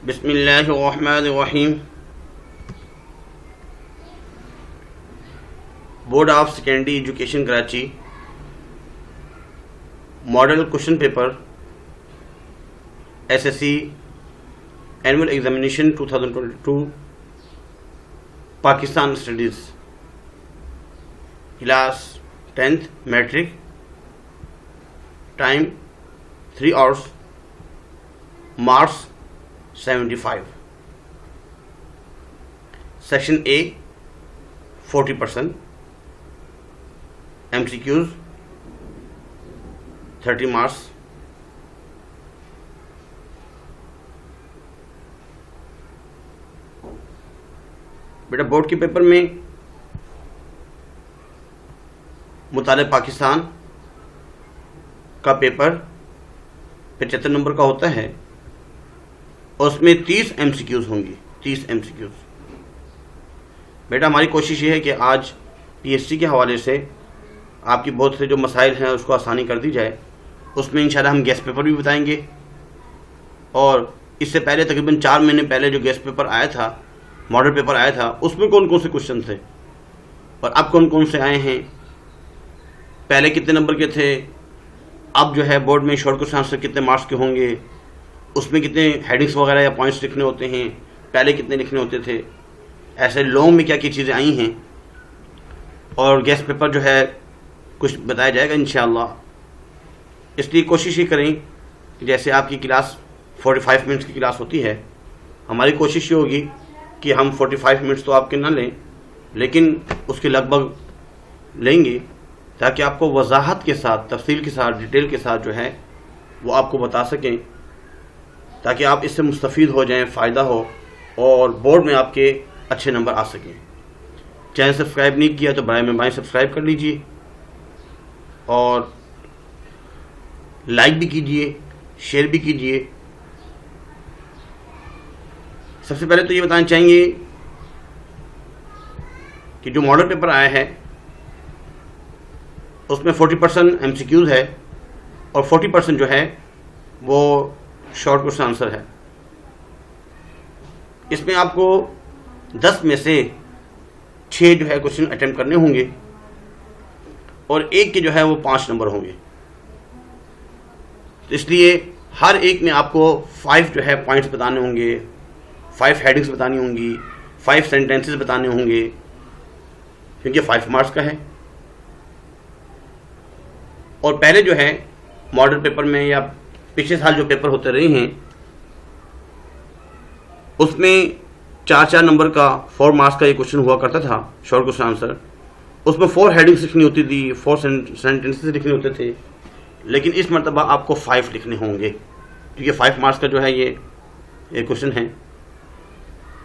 بسم اللہ الرحمن الرحیم. Board of secondary education Karachi model question paper S S C annual examination 2022 Pakistan studies class 10th matric. Time 3 hours. Marks 75. Section A 40%. MCQs 30 marks. بیٹا board کے paper میں مطالعہ پاکستان کا پیپر 75 نمبر کا ہوتا ہے اور اس میں 30 MCQs ہوں گی. 30 MCQs. بیٹا ہماری کوشش یہ ہے کہ آج PSC کے حوالے سے آپ کی بہت سے جو مسائل ہیں اس کو آسانی کر دی جائے. اس میں انشاءاللہ ہم گیسٹ پیپر بھی بتائیں گے، اور اس سے پہلے تقریباً 4 مہینے پہلے جو گیسٹ پیپر آیا تھا، ماڈل پیپر آیا تھا، اس میں کون کون سے کوشچن تھے اور اب کون کون سے آئے ہیں، پہلے کتنے نمبر کے تھے، اب جو ہے بورڈ میں شارٹ کوشچن آنسر کتنے مارکس کے ہوں گے، اس میں کتنے ہیڈنگس وغیرہ یا پوائنٹس لکھنے ہوتے ہیں، پہلے کتنے لکھنے ہوتے تھے، ایسے لانگ میں کیا کیا چیزیں آئی ہیں، اور گیسٹ پیپر جو ہے کچھ بتایا جائے گا انشاءاللہ. اس لیے کوشش یہ کریں کہ جیسے آپ کی کلاس 45 منٹس کی کلاس ہوتی ہے، ہماری کوشش یہ ہوگی کہ ہم 45 منٹس تو آپ کے نہ لیں، لیکن اس کے لگ بھگ لیں گے تاکہ آپ کو وضاحت کے ساتھ، تفصیل کے ساتھ، ڈیٹیل کے ساتھ جو ہے وہ آپ کو بتا سکیں، تاکہ آپ اس سے مستفید ہو جائیں، فائدہ ہو اور بورڈ میں آپ کے اچھے نمبر آ سکیں. چینل سبسکرائب نہیں کیا تو برائے مہربانی سبسکرائب کر لیجئے اور لائک بھی کیجئے، شیئر بھی کیجئے. سب سے پہلے تو یہ بتانا چاہیں گے کہ جو ماڈل پیپر آیا ہے اس میں 40% MCQs ہے اور 40% جو ہے وہ شارٹ کوشچن آنسر ہے. اس میں آپ کو 10 میں سے 6 جو ہے کوشچن اٹیمپٹ کرنے ہوں گے اور ایک کے جو ہے وہ 5 نمبر ہوں گے. اس لیے ہر ایک میں آپ کو 5 جو ہے پوائنٹس بتانے ہوں گے، 5 ہیڈنگس بتانی ہوں گی، 5 سینٹینسز بتانے ہوں گے، کیونکہ 5 مارکس کا ہے. اور پہلے جو ہے ماڈل پیپر میں یا پچھلے سال جو پیپر ہوتے رہے ہیں اس میں 4 نمبر کا 4 مارکس کا یہ کوشچن ہوا کرتا تھا، شارٹ کوشچن آنسر. اس میں 4 ہیڈنگس لکھنی ہوتی تھی، 4 سینٹینسز لکھنے ہوتے تھے، لیکن اس مرتبہ آپ کو 5 لکھنے ہوں گے کیونکہ 5 مارکس کا جو ہے یہ کوشچن ہے.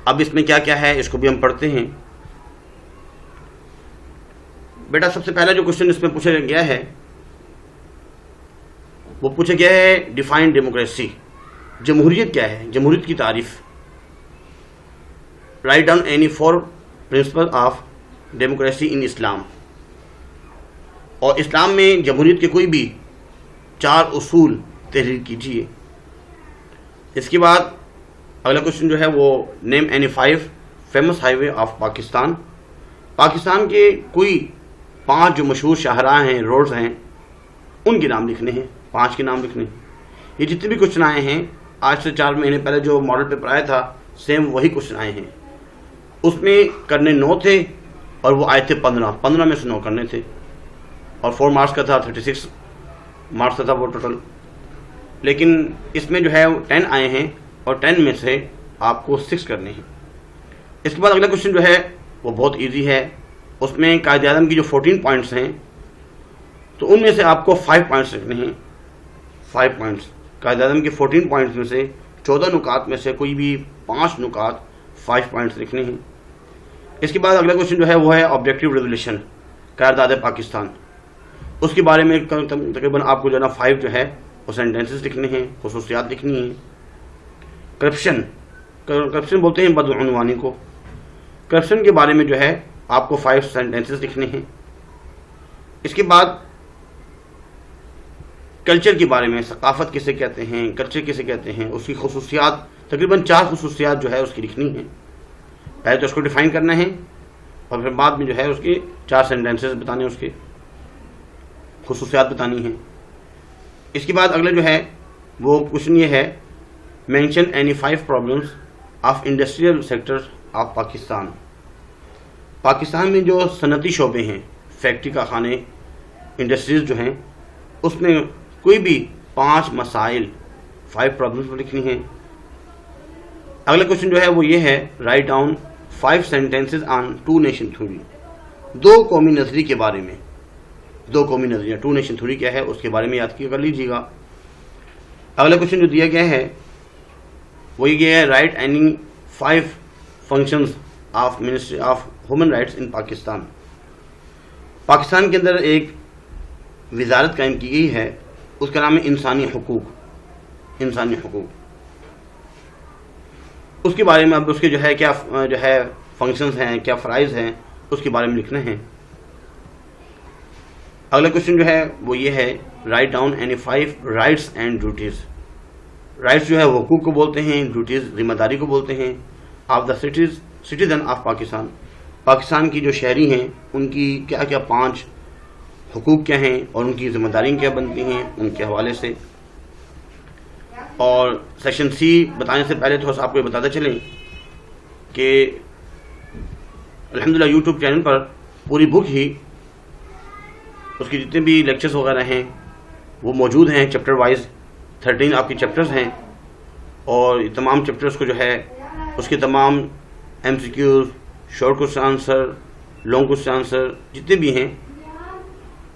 اب اس میں کیا کیا ہے اس کو بھی ہم پڑھتے ہیں. بیٹا سب سے پہلا جو کوشچن اس میں پوچھا گیا ہے وہ پوچھا گیا ہے ڈیفائن ڈیموکریسی. جمہوریت کیا ہے؟ جمہوریت کی تعریف. Write down any 4 principle of democracy in Islam. اور اسلام میں جمہوریت کے کوئی بھی 4 اصول تحریر کیجیے. اس کے بعد اگلا کوشچن جو ہے وہ name any 5 famous high way of Pakistan. Pakistan کے کوئی 5 جو مشہور شاہراہ ہیں، روڈز ہیں، ان کے نام لکھنے ہیں. 5 کے نام لکھنے ہیں. یہ جتنے بھی کوشچن آئے ہیں آج سے 4 مہینے پہلے جو ماڈل پیپر آیا تھا سیم وہی کوشچن آئے ہیں. اس میں کرنے 9 تھے اور وہ آئے تھے 15 میں سے 9 کرنے تھے، اور 4 مارکس کا تھا، 36 مارکس کا تھا وہ ٹوٹل. لیکن اس میں جو ہے 10 آئے ہیں اور 10 میں سے آپ کو 6 کرنے ہیں. اس کے بعد اگلا کوشچن جو ہے وہ بہت ایزی ہے. اس میں قائد اعظم کی جو 14 پوائنٹس ہیں تو ان میں سے آپ کو 5 پوائنٹس لکھنے ہیں. 5 پوائنٹس قائد اعظم کے 14 پوائنٹس میں سے 14 نکات میں سے کوئی بھی 5 نکات 5 پوائنٹس لکھنے ہیں. اس کے بعد اگلا کوشچن جو ہے وہ ہے آبجیکٹیو ریزولوشن، قرارداد پاکستان. اس کے بارے میں تقریباً آپ کو جو ہے نا 5 جو ہے وہ سینٹینسز لکھنے ہیں، خصوصیات لکھنی ہیں. کرپشن بولتے ہیں بدعنوانی کو. کرپشن کے بارے میں جو ہے آپ کو 5 سینٹینسز لکھنے ہیں. اس کے بعد کلچر کے بارے میں، ثقافت کسے کہتے ہیں، کلچر کسے کہتے ہیں، اس کی خصوصیات تقریباً 4 خصوصیات جو ہے اس کی لکھنی ہیں. پہلے تو اس کو ڈیفائن کرنا ہے اور پھر بعد میں جو ہے اس کے 4 سینٹینسز بتانے، اس کے خصوصیات بتانی ہیں. اس کے بعد اگلا جو ہے وہ کوشچن یہ ہے، mention any 5 problems of industrial sector of Pakistan. Pakistan میں جو صنعتی شعبے ہیں، فیکٹری کارخانے، انڈسٹریز جو ہیں، اس میں کوئی بھی 5 مسائل 5 پرابلمس پر لکھنی ہیں. اگلا کوشچن جو ہے وہ یہ ہے، رائٹ ڈاؤن 5 سینٹینسز آن 2 نیشن تھیوری. 2 قومی نظریے کے بارے میں، 2 قومی نظریہ 2 نیشن تھیوری کیا ہے اس کے بارے میں یاد کر لیجیے گا. اگلا کوشچن جو دیا گیا ہے وہ یہ ہے، write any 5 functions of ministry of human rights in Pakistan. Pakistan کے اندر ایک وزارت قائم کی گئی ہے، اس کا نام ہے انسانی حقوق. انسانی حقوق اس کے بارے میں اب اس کے جو ہے کیا جو ہے فنکشنز ہیں، کیا فرائض ہیں، اس کے بارے میں لکھنا ہے. اگلا کوشچن جو ہے وہ یہ ہے، right down any 5 rights and duties. Rights جو ہے وہ حقوق کو بولتے ہیں، ڈیوٹیز ذمہ داری کو بولتے ہیں. Of the citizen of Pakistan, Pakistan کی جو شہری ہیں ان کی کیا کیا 5 حقوق کیا ہیں اور ان کی ذمہ داریاں کیا بنتی ہیں ان کے حوالے سے. اور سیکشن سی بتانے سے پہلے تھوڑا سا آپ کو یہ بتاتے چلیں کہ الحمدللہ یوٹیوب چینل پر پوری بک ہی اس کی جتنے بھی لیکچرز وغیرہ ہیں وہ موجود ہیں چیپٹر وائز. 13 آپ کی چیپٹرز ہیں اور تمام چیپٹرز کو جو ہے اس کے تمام M C Qs, short question answer, long question answer جتنے بھی ہیں،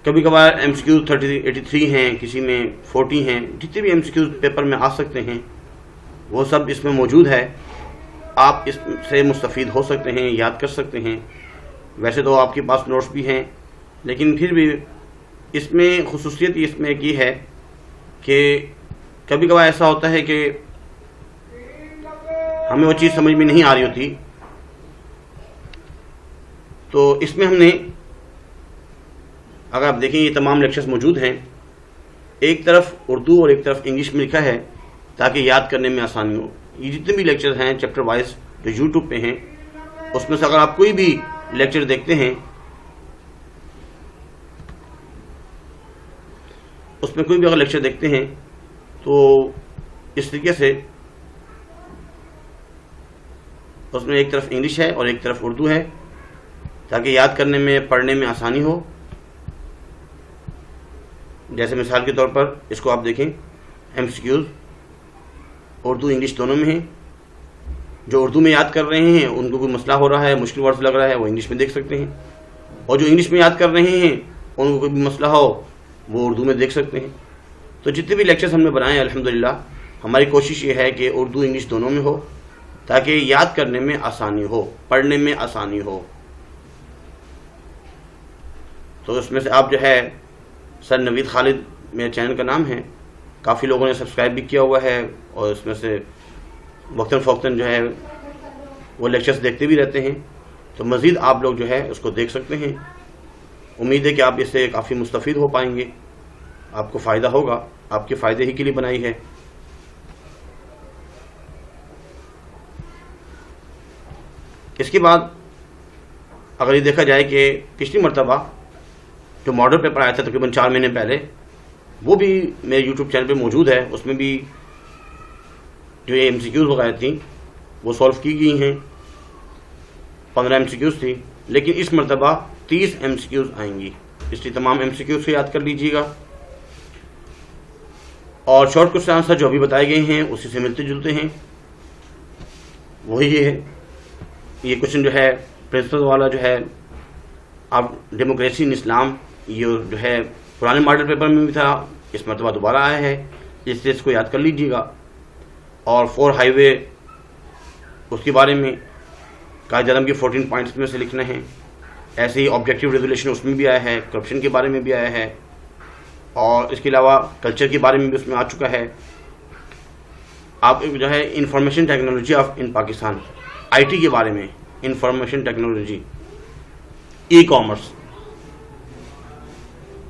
کبھی کبھار ایم سی کیوز 83 ہیں، کسی میں 40 ہیں، جتنے بھی ایم سی کیوز پیپر میں آ سکتے ہیں وہ سب اس میں موجود ہے. آپ اس سے مستفید ہو سکتے ہیں، یاد کر سکتے ہیں. ویسے تو آپ کے پاس نوٹس بھی ہیں لیکن پھر بھی اس میں خصوصیت اس میں ایک یہ ہے کہ کبھی کبھار ایسا ہوتا ہے کہ ہمیں وہ چیز سمجھ میں نہیں آ رہی ہوتی، تو اس میں ہم نے، اگر آپ دیکھیں یہ تمام لیکچرز موجود ہیں، ایک طرف اردو اور ایک طرف انگلش میں لکھا ہے تاکہ یاد کرنے میں آسانی ہو. یہ جتنے بھی لیکچرز ہیں چیپٹر وائز جو یوٹیوب پہ ہیں، اس میں سے اگر آپ کوئی بھی لیکچر دیکھتے ہیں، اس میں کوئی بھی اگر لیکچر دیکھتے ہیں تو اس طریقے سے اس میں ایک طرف انگلش ہے اور ایک طرف اردو ہے تاکہ یاد کرنے میں، پڑھنے میں آسانی ہو. جیسے مثال کے طور پر اس کو آپ دیکھیں، M C Qs Urdu English دونوں میں ہیں. جو اردو میں یاد کر رہے ہیں ان کو کوئی مسئلہ ہو رہا ہے، مشکل ورڈز لگ رہا ہے، وہ انگلش میں دیکھ سکتے ہیں، اور جو انگلش میں یاد کر رہے ہیں ان کو کوئی بھی مسئلہ ہو وہ اردو میں دیکھ سکتے ہیں. تو جتنے بھی لیکچرز ہم نے بنائے ہیں الحمدللہ ہماری کوشش یہ ہے کہ اردو انگلش دونوں میں ہو تاکہ یاد کرنے میں آسانی ہو، پڑھنے میں آسانی ہو. تو اس میں سے آپ جو ہے سر نوید خالد میرے چینل کا نام ہے، کافی لوگوں نے سبسکرائب بھی کیا ہوا ہے اور اس میں سے وقتاً فوقتاً جو ہے وہ لیکچرز دیکھتے بھی رہتے ہیں. تو مزید آپ لوگ جو ہے اس کو دیکھ سکتے ہیں. امید ہے کہ آپ اس سے کافی مستفید ہو پائیں گے، آپ کو فائدہ ہوگا، آپ کے فائدے ہی کے لیے بنائی ہے. اس کے بعد اگر یہ دیکھا جائے کہ پچھلی مرتبہ جو ماڈل پیپر آیا تھا تقریباً 4 مہینے پہلے، وہ بھی میرے یوٹیوب چینل پہ موجود ہے. اس میں بھی جو یہ ایم سی کیوز وغیرہ تھیں وہ سولو کی گئی ہیں. 15 ایم سی کیوز تھی، لیکن اس مرتبہ 30 ایم سی کیوز آئیں گی، اس لیے تمام ایم سی کیوز سے یاد کر لیجیے گا. اور شارٹ کوسچن آنسر جو ابھی بتائے گئے ہیں اسی سے ملتے جلتے ہیں. وہی ہے یہ کوشچن جو ہے پرنسپل والا جو ہے اب ڈیموکریسی ان اسلام، یہ جو ہے پرانے ماڈل پیپر میں بھی تھا، اس مرتبہ دوبارہ آیا ہے، اس سے اس کو یاد کر لیجیے گا. اور 4 ہائی وے اس کے بارے میں قائد اعظم کی 14 پوائنٹس میں سے لکھنا ہے. ایسے ہی آبجیکٹیو ریزولوشن اس میں بھی آیا ہے، کرپشن کے بارے میں بھی آیا ہے، اور اس کے علاوہ کلچر کے بارے میں بھی اس میں آ چکا ہے. آپ جو ہے information technology of in Pakistan, I T کے بارے میں، انفارمیشن ٹیکنالوجی، ای کامرس،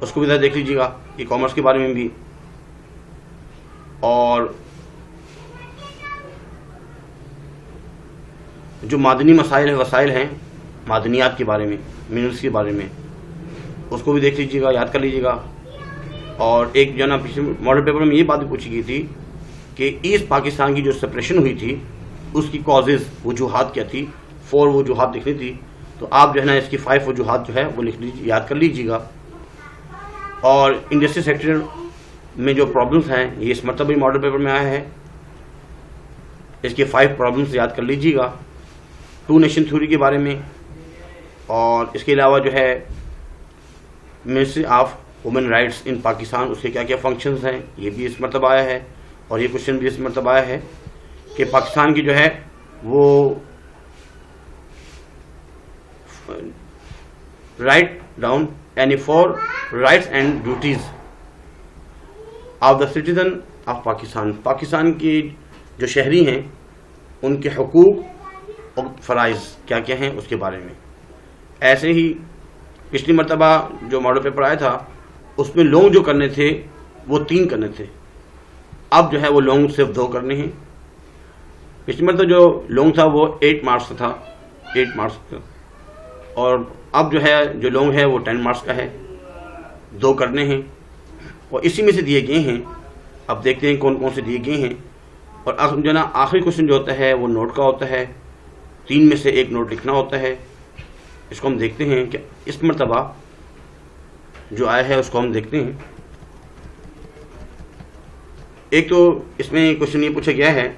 اس کو بھی ذرا دیکھ لیجیے گا، ای کامرس کے بارے میں بھی. اور جو معدنی وسائل ہیں معدنیات کے بارے میں، منرلس کے بارے میں، اس کو بھی دیکھ لیجیے گا، یاد کر لیجیے گا. اور ایک جو ہے نا پچھلے ماڈل پیپر میں یہ بات بھی پوچھی گئی تھی کہ ایسٹ پاکستان کی جو سپریشن ہوئی تھی اس کی کازز، وجوہات کیا تھی. 4 وجوہات لکھنی تھی، تو آپ جو ہے نا اس کی 5 وجوہات جو ہے وہ لکھ لیجیے، یاد کر لیجیے گا. اور انڈسٹری سیکٹر میں جو پرابلمس ہیں یہ اس مرتبہ ماڈل پیپر میں آیا ہے، اس کے 5 پرابلمس یاد کر لیجیے گا. 2 نیشن تھیوری کے بارے میں، اور اس کے علاوہ جو ہے ministry of women rights in Pakistan, اس کے کیا کیا فنکشنز ہیں یہ بھی اس مرتبہ آیا ہے. اور یہ کوشچن بھی اس مرتبہ آیا ہے کہ پاکستان کی جو ہے وہ رائٹ ڈاؤن یعنی for rights and duties of the citizen of Pakistan, Pakistan کی جو شہری ہیں ان کے حقوق اور فرائض کیا کیا ہیں اس کے بارے میں. ایسے ہی پچھلی مرتبہ جو ماڈل پیپر آیا تھا اس میں لونگ جو کرنے تھے وہ 3 کرنے تھے، اب جو ہے وہ لونگ صرف 2 کرنے ہیں. پچھلی مرتبہ جو لونگ تھا وہ 8 مارکس کا تھا، 8 مارکس کا، اور اب جو ہے جو لونگ ہے وہ 10 مارکس کا ہے، 2 کرنے ہیں. اور اسی میں سے دیے گئے ہیں، اب دیکھتے ہیں کون کون سے دیے گئے ہیں. اور جو ہے نا آخری کوشچن جو ہوتا ہے وہ نوٹ کا ہوتا ہے، 3 میں سے 1 نوٹ لکھنا ہوتا ہے. اس کو ہم دیکھتے ہیں کہ اس مرتبہ جو آیا ہے اس کو ہم دیکھتے ہیں. ایک تو اس میں کوشچن یہ پوچھا گیا ہے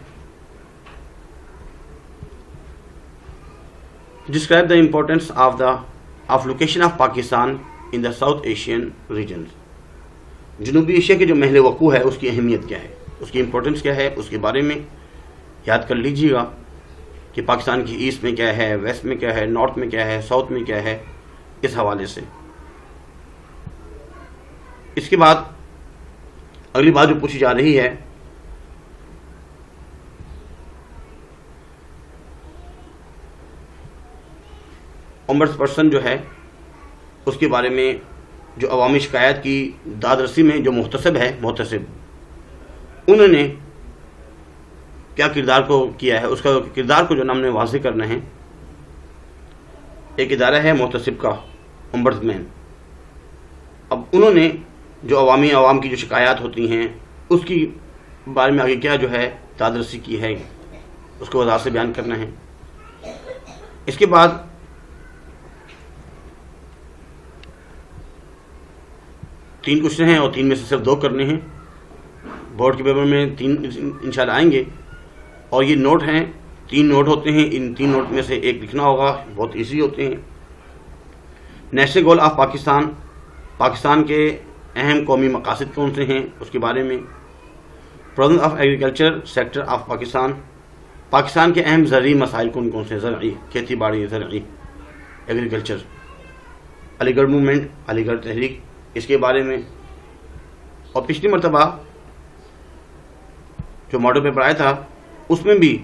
describe the importance of location of Pakistan in the south Asian region. جنوبی ایشیا کے جو محل وقوع ہے اس کی اہمیت کیا ہے، اس کی امپورٹنس کیا ہے، اس کے بارے میں یاد کر لیجیے گا کہ پاکستان کی ایسٹ میں کیا ہے، ویسٹ میں کیا ہے، نارتھ میں کیا ہے، ساؤتھ میں کیا ہے، اس حوالے سے. اس کے بعد اگلی بات جو پوچھی جا رہی ہے اومبرس پرسن جو ہے اس کے بارے میں، جو عوامی شکایت کی داد رسی میں جو محتسب انہوں نے کیا کردار کو کیا ہے، اس کا کردار کو جو ہم نے واضح کرنا ہے. ایک ادارہ ہے محتسب کا، اومبرس مین. اب انہوں نے جو عوام کی جو شکایات ہوتی ہیں اس کی بارے میں آگے کیا جو ہے داد رسی کی ہے، اس کو وضاحت سے بیان کرنا ہے. اس کے بعد تین کوشچن ہیں اور 3 میں سے صرف 2 کرنے ہیں. بورڈ کے پیپر میں 3 انشاءاللہ آئیں گے. اور یہ نوٹ ہیں، 3 نوٹ ہوتے ہیں، ان 3 نوٹ میں سے 1 لکھنا ہوگا، بہت ایزی ہوتے ہیں. National goal of Pakistan, Pakistan کے اہم قومی مقاصد کون سے ہیں اس کے بارے میں. Problem of agriculture sector of Pakistan, Pakistan کے اہم زرعی مسائل کون کون سے، زرعی، کھیتی باڑی، زرعی، ایگریکلچر. علی گڑھ موومنٹ، علی گڑھ تحریک، اس کے بارے میں. اور پچھلی مرتبہ جو ماڈل پیپر آیا تھا اس میں بھی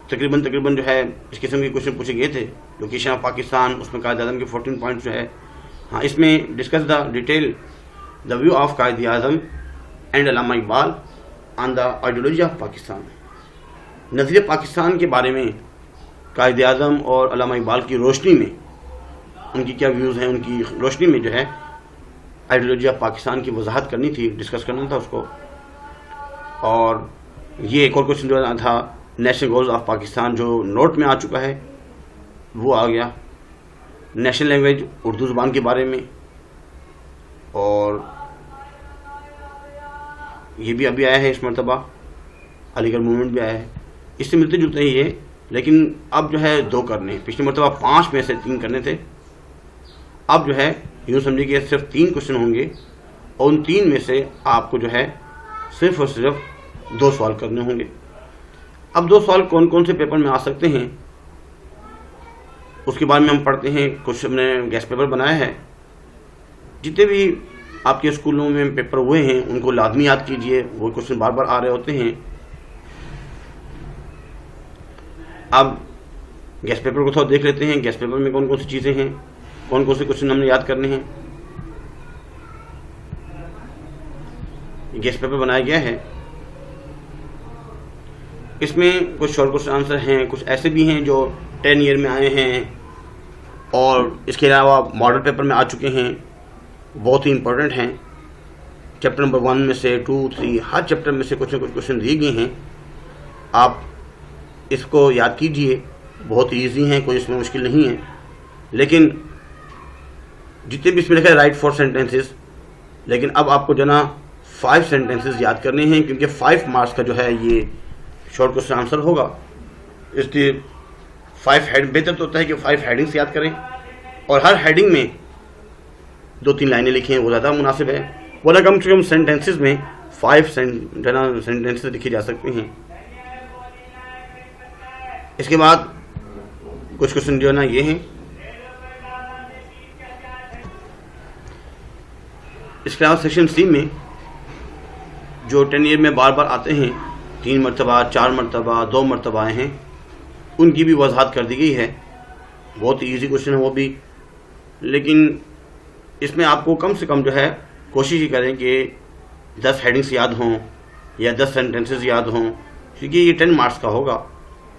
تقریباً جو ہے اس قسم کے کوشچن پوچھے گئے تھے. لوکیشن آف پاکستان، اس میں قائد اعظم کے 14 پوائنٹس جو ہے. ہاں، اس میں discuss the detail the view of Quaid Azam and Allama Iqbal on the ideology of Pakistan. نظریہ پاکستان کے بارے میں قائد اعظم اور علامہ اقبال کی روشنی میں ان کی کیا ویوز ہیں، ان کی روشنی میں جو ہے آئیڈیالوجی آف پاکستان کی وضاحت کرنی تھی، ڈسکس کرنا تھا اس کو. اور یہ ایک اور کوشچن جو تھا نیشنل گولز آف پاکستان، جو نوٹ میں آ چکا ہے وہ آ گیا. نیشنل لینگویج، اردو زبان کے بارے میں، اور یہ بھی ابھی آیا ہے اس مرتبہ. علی گڑھ موومنٹ بھی آیا ہے، اس سے ملتے جلتے ہی یہ، لیکن اب جو ہے 2 کرنے. پچھلی مرتبہ 5 میں سے 3 کرنے تھے، اب جو ہے یوں سمجھے کہ صرف 3 کوشچن ہوں گے، اور ان 3 میں سے آپ کو جو ہے صرف اور صرف 2 سوال کرنے ہوں گے. اب 2 سوال کون کون سے پیپر میں آ سکتے ہیں اس کے بارے میں ہم پڑھتے ہیں. کچھ ہم نے گیس پیپر بنایا ہے، جتنے بھی آپ کے اسکولوں میں پیپر ہوئے ہیں ان کو لازمی یاد کیجئے، وہ کوشچن بار بار آ رہے ہوتے ہیں. اب گیس پیپر کو تھوڑا دیکھ لیتے ہیں، گیس پیپر میں کون کون سی چیزیں ہیں، کون کون سے کوشچن ہم نے یاد کرنے ہیں. گیس پیپر بنایا گیا ہے، اس میں کچھ شارٹ کوشچن آنسر ہیں، کچھ ایسے بھی ہیں جو 10 ایئر میں آئے ہیں، اور اس کے علاوہ ماڈل پیپر میں آ چکے ہیں، بہت ہی امپورٹنٹ ہیں۔ چیپٹر نمبر 1 میں سے 2 3 ہر چیپٹر میں سے کچھ نہ کچھ کوشچن دیے گئے ہیں۔ آپ اس کو یاد کیجئے، بہت ایزی ہیں، کوئی اس میں مشکل نہیں ہے۔ لیکن جتنے بھی اس میں لکھا ہے رائٹ 4 سینٹینسز، لیکن اب آپ کو جو نا 5 سینٹینسز یاد کرنے ہیں، کیونکہ 5 مارکس کا جو ہے یہ شارٹ کوشچن آنسر ہوگا۔ اس لیے 5 ہیڈ بہتر تو ہوتا ہے کہ 5 ہیڈنگس یاد کریں، اور ہر ہیڈنگ میں 2-3 لائنیں لکھیں، وہ زیادہ مناسب ہے، ورنہ کم سے کم سینٹینسز میں 5 سینٹینسز لکھے جا سکتے ہیں۔ اس کے بعد کچھ کوشچن جو ہے نا یہ ہیں۔ اس کے علاوہ سیکشن سی میں جو 10 ایئر میں بار بار آتے ہیں، 3 مرتبہ 4 مرتبہ 2 مرتبہ آئے ہیں، ان کی بھی وضاحت کر دی گئی ہے۔ بہت ایزی کوشچن ہے وہ بھی، لیکن اس میں آپ کو کم سے کم جو ہے کوشش ہی کریں کہ 10 ہیڈنگس یاد ہوں یا 10 سینٹینسز یاد ہوں، کیونکہ یہ 10 مارکس کا ہوگا۔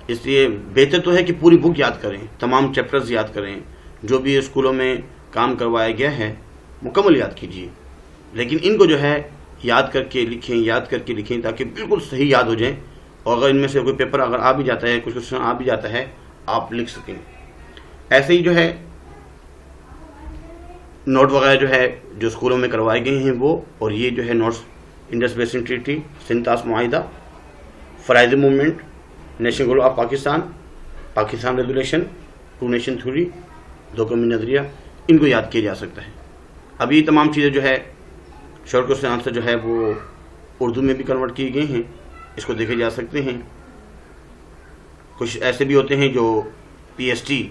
اس لیے بہتر تو ہے کہ پوری بک یاد کریں، تمام چیپٹرز یاد کریں، جو بھی اسکولوں میں کام کروایا گیا ہے مکمل یاد کیجیے، لیکن ان کو جو ہے یاد کر کے لکھیں، یاد کر کے لکھیں، تاکہ بالکل صحیح یاد ہو جائیں، اور اگر ان میں سے کوئی پیپر اگر آ بھی جاتا ہے، کچھ کوشچن آ بھی جاتا ہے، آپ لکھ سکیں۔ ایسے ہی جو ہے نوٹ وغیرہ جو ہے جو اسکولوں میں کروائے گئے ہیں وہ، اور یہ جو ہے نوٹس انڈس بیسن ٹریٹی، سنتاس معاہدہ، فرائض movement, national goal of Pakistan, Pakistan regulation, 2 nation theory, 2 قومی نظریہ، ان کو یاد کیا جا سکتا ہے۔ اب یہ تمام چیزیں جو ہے شارٹ کوشچن آنسر جو ہے وہ اردو میں بھی کنورٹ کیے گئے ہیں، اس کو دیکھے جا سکتے ہیں۔ کچھ ایسے بھی ہوتے ہیں جو پی ایس ٹی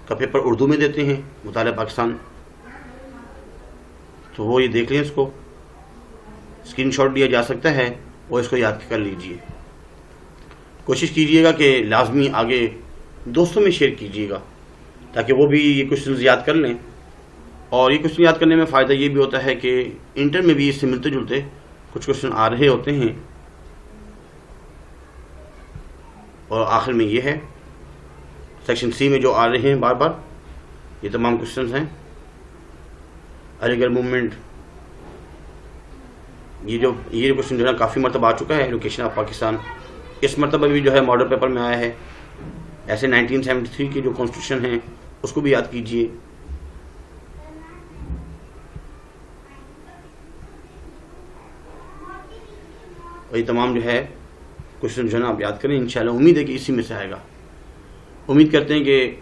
کا پیپر اردو میں دیتے ہیں، مطالعہ پاکستان، تو وہ یہ دیکھ لیں، اس کو اسکرین شاٹ لیا جا سکتا ہے اور اس کو یاد کر لیجئے۔ کوشش کیجئے گا کہ لازمی آگے دوستوں میں شیئر کیجئے گا، تاکہ وہ بھی یہ کوشچنز یاد کر لیں۔ اور یہ کوشچن یاد کرنے میں فائدہ یہ بھی ہوتا ہے کہ انٹر میں بھی اس سے ملتے جلتے کچھ کوشچن آ رہے ہوتے ہیں۔ اور آخر میں یہ ہے سیکشن سی میں جو آ رہے ہیں بار بار، یہ تمام کوشچنز ہیں۔ علی گڑھ موومنٹ، یہ کوشچن جو ہے کافی مرتبہ آ چکا ہے، ایجوکیشن آف پاکستان، اس مرتبہ بھی جو ہے ماڈل پیپر میں آیا ہے۔ ایسے 1973 کے جو کانسٹیٹیوشن ہیں اس کو بھی یاد کیجئے۔ اور یہ تمام جو ہے کوشچن جو ہے نا آپ یاد کریں، انشاءاللہ امید ہے کہ اسی میں سے آئے گا۔ امید کرتے ہیں کہ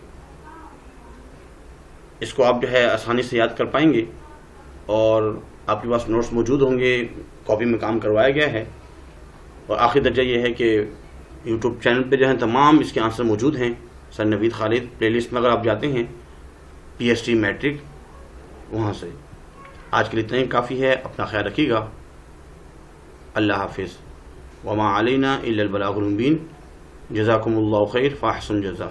اس کو آپ جو ہے آسانی سے یاد کر پائیں گے، اور آپ کے پاس نوٹس موجود ہوں گے، کاپی میں کام کروایا گیا ہے۔ اور آخری درجہ یہ ہے کہ یوٹیوب چینل پہ جو ہے تمام اس کے آنسر موجود ہیں۔ سر نوید خالد پلے لسٹ میں اگر آپ جاتے ہیں پی ایس ٹی میٹرک، وہاں سے۔ آج کے لیے اتنا ہی کافی ہے، اپنا خیال رکھیے گا۔ اللہ حافظ۔ وما علینا الا البلاغ المبین۔ جزاکم اللہ خیر، فاحسن جزا۔